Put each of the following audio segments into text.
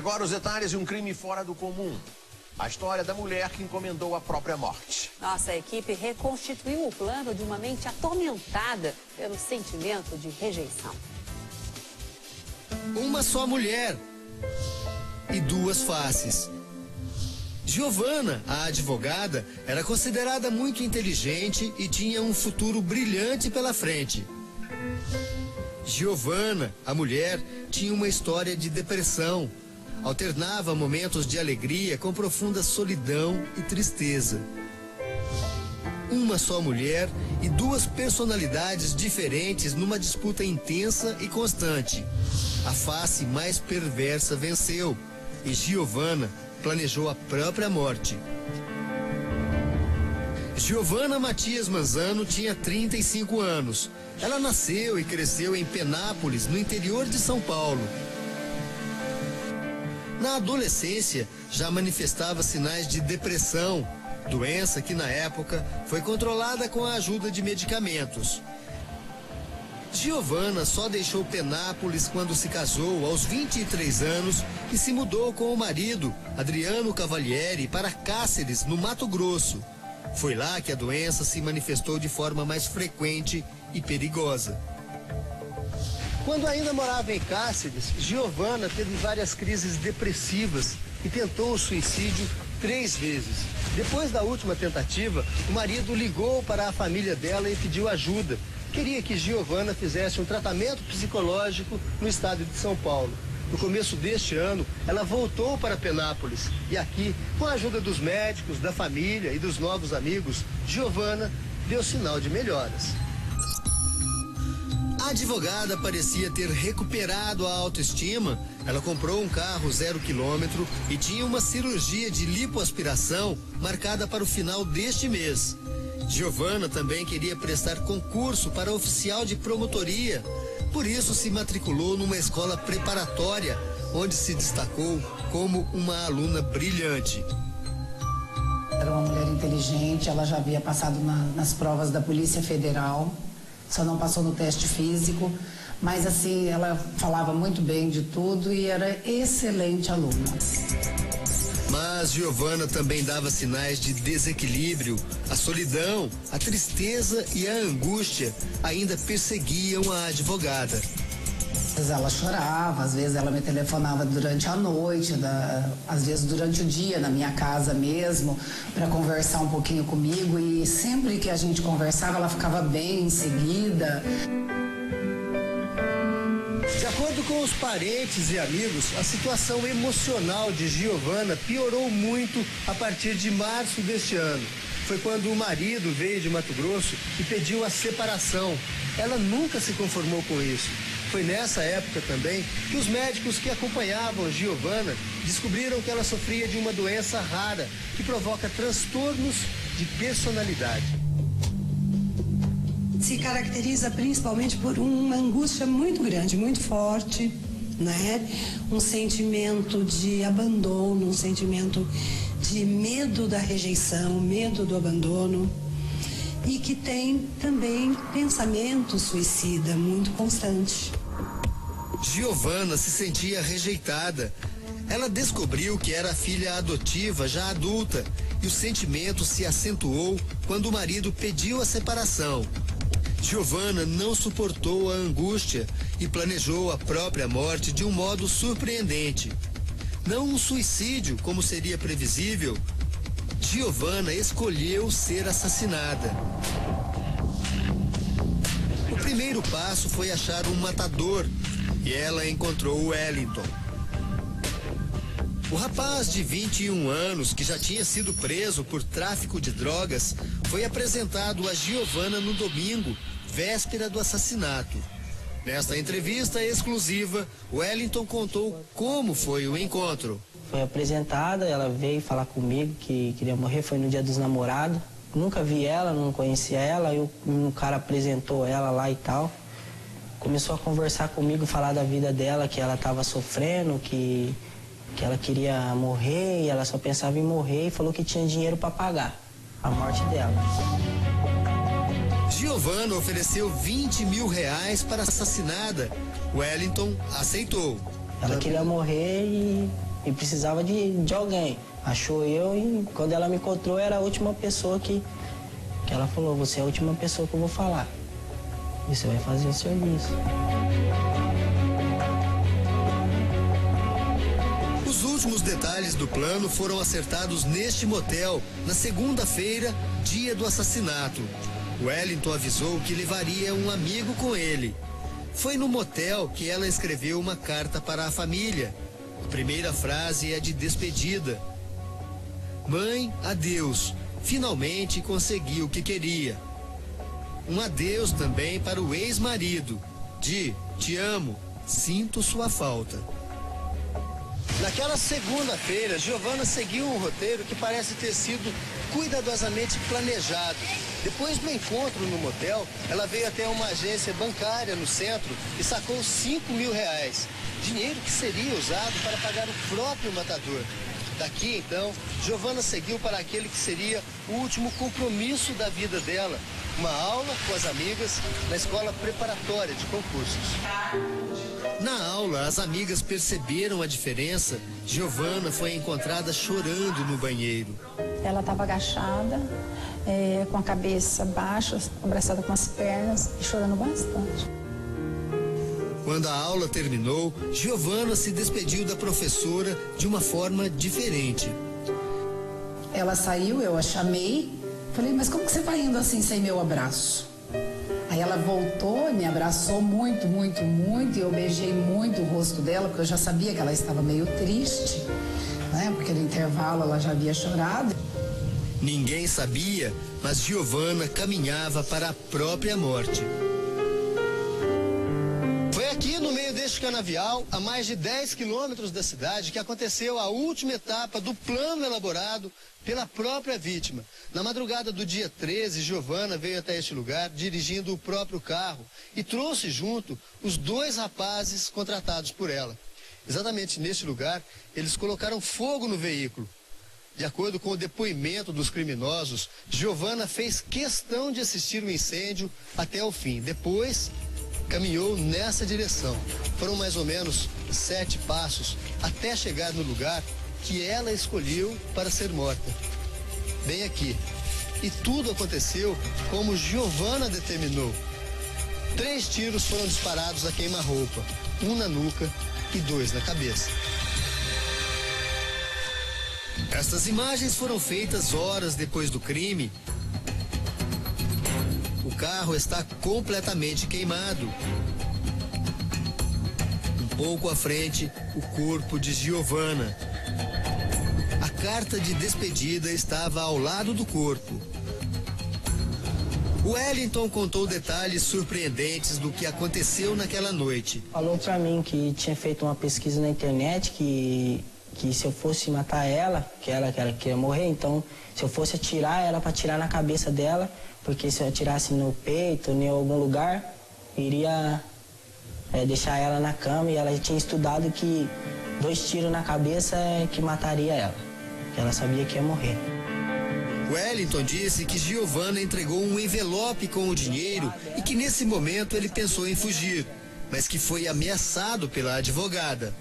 agora os detalhes de um crime fora do comum. A história da mulher que encomendou a própria morte. Nossa equipe reconstituiu o plano de uma mente atormentada pelo sentimento de rejeição. Uma só mulher e duas faces. Giovana, a advogada, era considerada muito inteligente e tinha um futuro brilhante pela frente. Giovana, a mulher, tinha uma história de depressão. Alternava momentos de alegria com profunda solidão e tristeza. Uma só mulher e duas personalidades diferentes numa disputa intensa e constante. A face mais perversa venceu e Giovana planejou a própria morte. Giovana Matias Manzano tinha 35 anos. Ela nasceu e cresceu em Penápolis, no interior de São Paulo. Na adolescência, já manifestava sinais de depressão, doença que na época foi controlada com a ajuda de medicamentos. Giovana só deixou Penápolis quando se casou aos 23 anos e se mudou com o marido, Adriano Cavalieri, para Cáceres, no Mato Grosso. Foi lá que a doença se manifestou de forma mais frequente e perigosa. Quando ainda morava em Cáceres, Giovana teve várias crises depressivas e tentou o suicídio 3 vezes. Depois da última tentativa, o marido ligou para a família dela e pediu ajuda. Queria que Giovana fizesse um tratamento psicológico no estado de São Paulo. No começo deste ano, ela voltou para Penápolis e aqui, com a ajuda dos médicos, da família e dos novos amigos, Giovana deu sinal de melhoras. A advogada parecia ter recuperado a autoestima. Ela comprou um carro 0 quilômetro e tinha uma cirurgia de lipoaspiração marcada para o final deste mês. Giovana também queria prestar concurso para oficial de promotoria. Por isso se matriculou numa escola preparatória, onde se destacou como uma aluna brilhante. Era uma mulher inteligente, ela já havia passado nas provas da Polícia Federal. Só não passou no teste físico, mas assim, ela falava muito bem de tudo e era excelente aluna. Mas Giovana também dava sinais de desequilíbrio. A solidão, a tristeza e a angústia ainda perseguiam a advogada. Às vezes ela chorava, às vezes ela me telefonava durante a noite, às vezes durante o dia, na minha casa mesmo, para conversar um pouquinho comigo. E sempre que a gente conversava, ela ficava bem em seguida. De acordo com os parentes e amigos, a situação emocional de Giovana piorou muito a partir de março deste ano. Foi quando o marido veio de Mato Grosso e pediu a separação. Ela nunca se conformou com isso. Foi nessa época também que os médicos que acompanhavam Giovana descobriram que ela sofria de uma doença rara que provoca transtornos de personalidade. Se caracteriza principalmente por uma angústia muito grande, muito forte, né? Um sentimento de abandono, um sentimento de medo da rejeição, medo do abandono, e que tem também pensamento suicida muito constante. Giovana se sentia rejeitada. Ela descobriu que era filha adotiva já adulta e o sentimento se acentuou quando o marido pediu a separação. Giovana não suportou a angústia e planejou a própria morte de um modo surpreendente. Não um suicídio, como seria previsível. Giovana escolheu ser assassinada. O primeiro passo foi achar um matador e ela encontrou o Wellington. O rapaz de 21 anos, que já tinha sido preso por tráfico de drogas, foi apresentado a Giovana no domingo, véspera do assassinato. Nesta entrevista exclusiva, Wellington contou como foi o encontro. Foi apresentada, ela veio falar comigo que queria morrer, foi no Dia dos Namorados. Nunca vi ela, não conhecia ela, e o cara apresentou ela lá e tal. Começou a conversar comigo, falar da vida dela, que ela estava sofrendo, que ela queria morrer e ela só pensava em morrer, e falou que tinha dinheiro para pagar a morte dela. Giovana ofereceu 20 mil reais para a assassinada. Wellington aceitou. Ela queria morrer e e precisava de alguém. Achou eu e quando ela me encontrou era a última pessoa que ela falou, você é a última pessoa que eu vou falar. E você vai fazer o serviço. Os últimos detalhes do plano foram acertados neste motel, na segunda-feira, dia do assassinato. Wellington avisou que levaria um amigo com ele. Foi no motel que ela escreveu uma carta para a família. A primeira frase é de despedida. Mãe, adeus. Finalmente consegui o que queria. Um adeus também para o ex-marido. Te amo, sinto sua falta. Naquela segunda-feira, Giovana seguiu um roteiro que parece ter sido cuidadosamente planejado. Depois do encontro no motel, ela veio até uma agência bancária no centro e sacou R$5.000. Dinheiro que seria usado para pagar o próprio matador. Daqui, então, Giovana seguiu para aquele que seria o último compromisso da vida dela. Uma aula com as amigas na escola preparatória de concursos. Na aula, as amigas perceberam a diferença. Giovana foi encontrada chorando no banheiro. Ela estava agachada, com a cabeça baixa, abraçada com as pernas e chorando bastante. Quando a aula terminou, Giovana se despediu da professora de uma forma diferente. Ela saiu, eu a chamei, falei, mas como que você vai indo assim sem meu abraço? Aí ela voltou e me abraçou muito, muito, muito, e eu beijei muito o rosto dela, porque eu já sabia que ela estava meio triste, né? Porque no intervalo ela já havia chorado. Ninguém sabia, mas Giovana caminhava para a própria morte. Foi aqui no meio deste canavial, a mais de 10 quilômetros da cidade, que aconteceu a última etapa do plano elaborado pela própria vítima. Na madrugada do dia 13, Giovana veio até este lugar dirigindo o próprio carro e trouxe junto os 2 rapazes contratados por ela. Exatamente neste lugar, eles colocaram fogo no veículo. De acordo com o depoimento dos criminosos, Giovana fez questão de assistir o incêndio até o fim. Depois, caminhou nessa direção. Foram mais ou menos 7 passos até chegar no lugar que ela escolheu para ser morta. Bem aqui. E tudo aconteceu como Giovana determinou. 3 tiros foram disparados a queima-roupa, 1 na nuca e 2 na cabeça. Estas imagens foram feitas horas depois do crime. O carro está completamente queimado. Um pouco à frente, o corpo de Giovana. A carta de despedida estava ao lado do corpo. Wellington contou detalhes surpreendentes do que aconteceu naquela noite. Falou pra mim que tinha feito uma pesquisa na internet que se eu fosse matar ela, que ela queria morrer, então se eu fosse atirar, era pra atirar na cabeça dela, porque se eu atirasse no peito, em algum lugar, iria deixar ela na cama, e ela tinha estudado que 2 tiros na cabeça é que mataria ela, que ela sabia que ia morrer. Wellington disse que Giovana entregou um envelope com o dinheiro e que nesse momento ele pensou em fugir, mas que foi ameaçado pela advogada.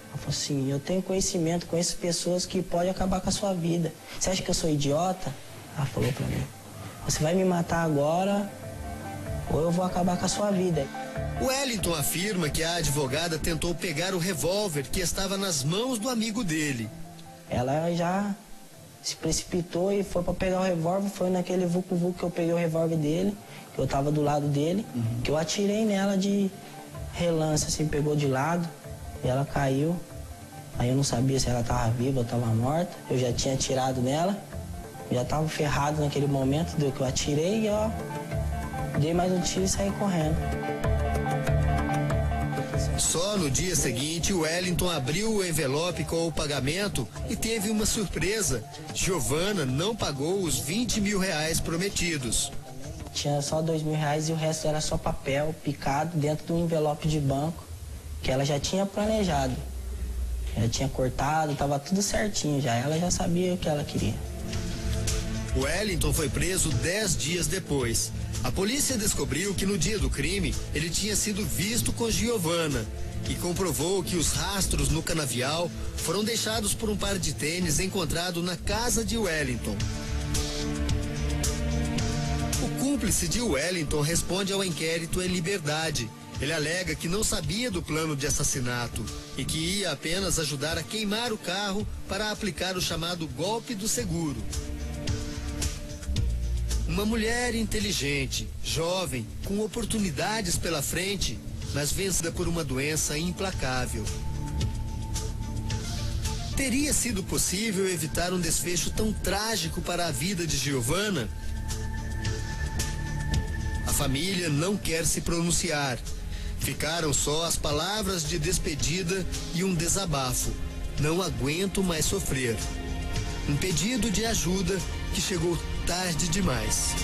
Ela falou assim, eu tenho conhecimento, conheço pessoas que podem acabar com a sua vida. Você acha que eu sou idiota? Ela falou pra mim, você vai me matar agora ou eu vou acabar com a sua vida. Wellington afirma que a advogada tentou pegar o revólver que estava nas mãos do amigo dele. Ela já se precipitou e foi pra pegar o revólver, foi naquele vucu-vucu que eu peguei o revólver dele, que eu tava do lado dele, que eu atirei nela de relance, assim, pegou de lado. E ela caiu, aí eu não sabia se ela estava viva ou estava morta. Eu já tinha atirado nela, já estava ferrado naquele momento, deu que eu atirei e ó, dei mais um tiro e saí correndo. Só no dia seguinte, Wellington abriu o envelope com o pagamento e teve uma surpresa. Giovana não pagou os R$20.000 prometidos. Tinha só R$2.000 e o resto era só papel picado dentro de um envelope de banco, que ela já tinha planejado. Já tinha cortado, estava tudo certinho já. Ela já sabia o que ela queria. O Wellington foi preso 10 dias depois. A polícia descobriu que no dia do crime ele tinha sido visto com Giovana e comprovou que os rastros no canavial foram deixados por um par de tênis encontrado na casa de Wellington. O cúmplice de Wellington responde ao inquérito em liberdade. Ele alega que não sabia do plano de assassinato e que ia apenas ajudar a queimar o carro para aplicar o chamado golpe do seguro. Uma mulher inteligente, jovem, com oportunidades pela frente, mas vencida por uma doença implacável. Teria sido possível evitar um desfecho tão trágico para a vida de Giovana? A família não quer se pronunciar. Ficaram só as palavras de despedida e um desabafo. Não aguento mais sofrer. Um pedido de ajuda que chegou tarde demais.